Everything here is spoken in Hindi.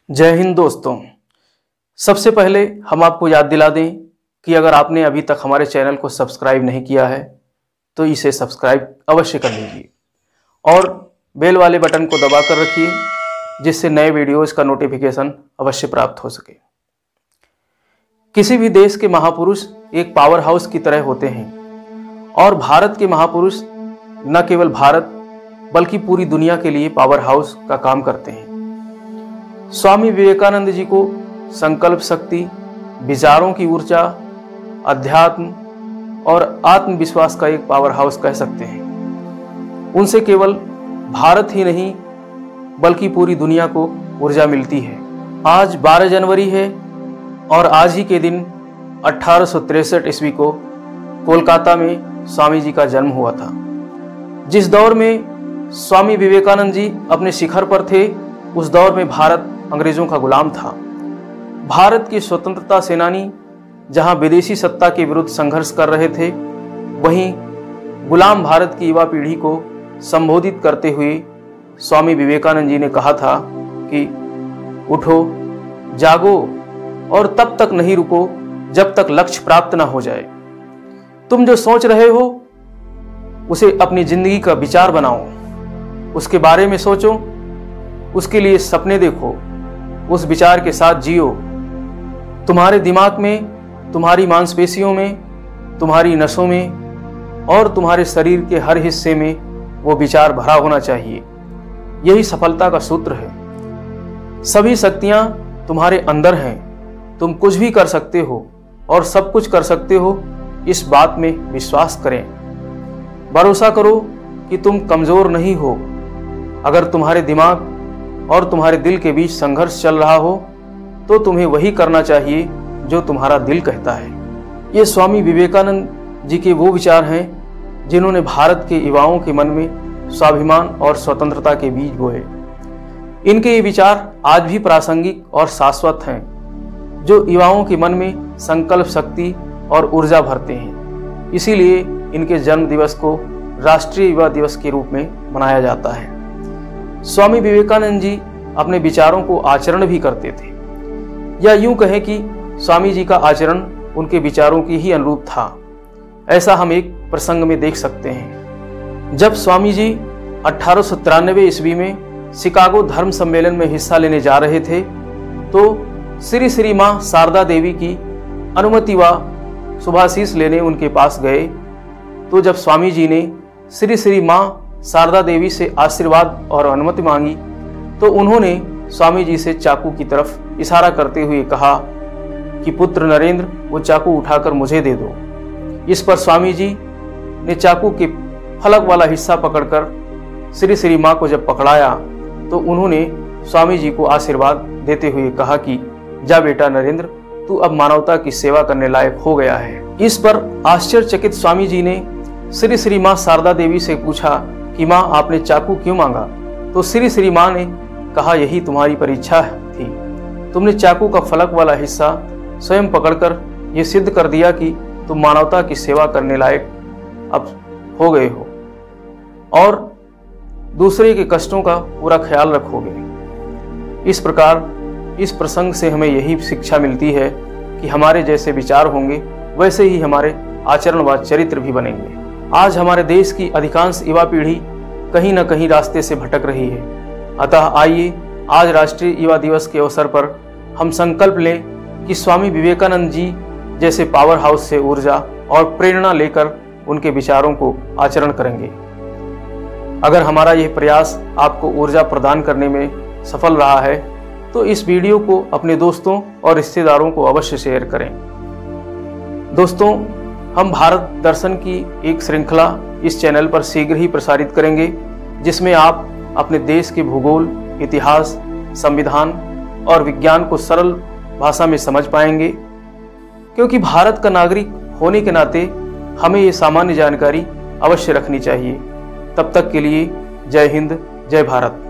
जय हिंद दोस्तों। सबसे पहले हम आपको याद दिला दें कि अगर आपने अभी तक हमारे चैनल को सब्सक्राइब नहीं किया है तो इसे सब्सक्राइब अवश्य कर लीजिए और बेल वाले बटन को दबा कर रखिए जिससे नए वीडियोज़ का नोटिफिकेशन अवश्य प्राप्त हो सके। किसी भी देश के महापुरुष एक पावर हाउस की तरह होते हैं और भारत के महापुरुष न केवल भारत बल्कि पूरी दुनिया के लिए पावर हाउस का काम करते हैं। स्वामी विवेकानंद जी को संकल्प शक्ति, विचारों की ऊर्जा, अध्यात्म और आत्मविश्वास का एक पावर हाउस कह सकते हैं। उनसे केवल भारत ही नहीं बल्कि पूरी दुनिया को ऊर्जा मिलती है। आज 12 जनवरी है और आज ही के दिन 1863 ईस्वी को कोलकाता में स्वामी जी का जन्म हुआ था। जिस दौर में स्वामी विवेकानंद जी अपने शिखर पर थे उस दौर में भारत अंग्रेजों का गुलाम था। भारत के स्वतंत्रता सेनानी जहां विदेशी सत्ता के विरुद्ध संघर्ष कर रहे थे, वहीं गुलाम भारत की युवा पीढ़ी को संबोधित करते हुए स्वामी विवेकानंद जी ने कहा था कि उठो, जागो और तब तक नहीं रुको जब तक लक्ष्य प्राप्त न हो जाए। तुम जो सोच रहे हो उसे अपनी जिंदगी का विचार बनाओ, उसके बारे में सोचो, उसके लिए सपने देखो, उस विचार के साथ जियो। तुम्हारे दिमाग में, तुम्हारी मांसपेशियों में, तुम्हारी नसों में और तुम्हारे शरीर के हर हिस्से में वो विचार भरा होना चाहिए। यही सफलता का सूत्र है। सभी शक्तियां तुम्हारे अंदर हैं। तुम कुछ भी कर सकते हो और सब कुछ कर सकते हो, इस बात में विश्वास करें। भरोसा करो कि तुम कमजोर नहीं हो। अगर तुम्हारे दिमाग और तुम्हारे दिल के बीच संघर्ष चल रहा हो तो तुम्हें वही करना चाहिए जो तुम्हारा दिल कहता है। ये स्वामी विवेकानंद जी के वो विचार हैं जिन्होंने भारत के युवाओं के मन में स्वाभिमान और स्वतंत्रता के बीज बोए। इनके ये विचार आज भी प्रासंगिक और शाश्वत हैं, जो युवाओं के मन में संकल्प शक्ति और ऊर्जा भरते हैं। इसीलिए इनके जन्म दिवस को राष्ट्रीय युवा दिवस के रूप में मनाया जाता है। स्वामी विवेकानंद जी अपने विचारों को आचरण भी करते थे, या यूं कहें कि स्वामी जी का आचरण उनके विचारों की ही अनुरूप था। ऐसा हम एक प्रसंग में देख सकते हैं। जब स्वामी जी 1893 ईस्वी में शिकागो धर्म सम्मेलन में हिस्सा लेने जा रहे थे तो श्री श्री मां शारदा देवी की अनुमति व शुभाशीष लेने उनके पास गए। तो जब स्वामी जी ने श्री श्री मां शारदा देवी से आशीर्वाद और अनुमति मांगी तो उन्होंने स्वामी जी से चाकू की तरफ इशारा करते हुए कहा कि पुत्र नरेंद्र, वो चाकू उठाकर मुझे दे दो। इस पर स्वामी जी ने चाकू के फलक वाला हिस्सा पकड़कर श्री श्री मां को जब पकड़ाया तो उन्होंने स्वामी जी को आशीर्वाद देते हुए कहा कि जा बेटा नरेंद्र, तू अब मानवता की सेवा करने लायक हो गया है। इस पर आश्चर्यचकित स्वामी जी ने श्री श्री मां शारदा देवी से पूछा कि मां, आपने चाकू क्यों मांगा? तो श्री श्री मां ने कहा, यही तुम्हारी परीक्षा थी। तुमने चाकू का फलक वाला हिस्सा स्वयं पकड़कर यह सिद्ध कर दिया कि तुम मानवता की सेवा करने लायक अब हो गए हो और दूसरे के कष्टों का पूरा ख्याल रखोगे। इस प्रकार इस प्रसंग से हमें यही शिक्षा मिलती है कि हमारे जैसे विचार होंगे वैसे ही हमारे आचरण व चरित्र भी बनेंगे। आज हमारे देश की अधिकांश युवा पीढ़ी कहीं न कहीं रास्ते से भटक रही है। अतः आइए आज राष्ट्रीय युवा दिवस के अवसर पर हम संकल्प लें कि स्वामी विवेकानंद जी जैसे पावर हाउस से ऊर्जा और प्रेरणा लेकर उनके विचारों को आचरण करेंगे। अगर हमारा यह प्रयास आपको ऊर्जा प्रदान करने में सफल रहा है तो इस वीडियो को अपने दोस्तों और रिश्तेदारों को अवश्य शेयर करें। दोस्तों, हम भारत दर्शन की एक श्रृंखला इस चैनल पर शीघ्र ही प्रसारित करेंगे जिसमें आप अपने देश के भूगोल, इतिहास, संविधान और विज्ञान को सरल भाषा में समझ पाएंगे, क्योंकि भारत का नागरिक होने के नाते हमें ये सामान्य जानकारी अवश्य रखनी चाहिए। तब तक के लिए जय हिंद, जय भारत।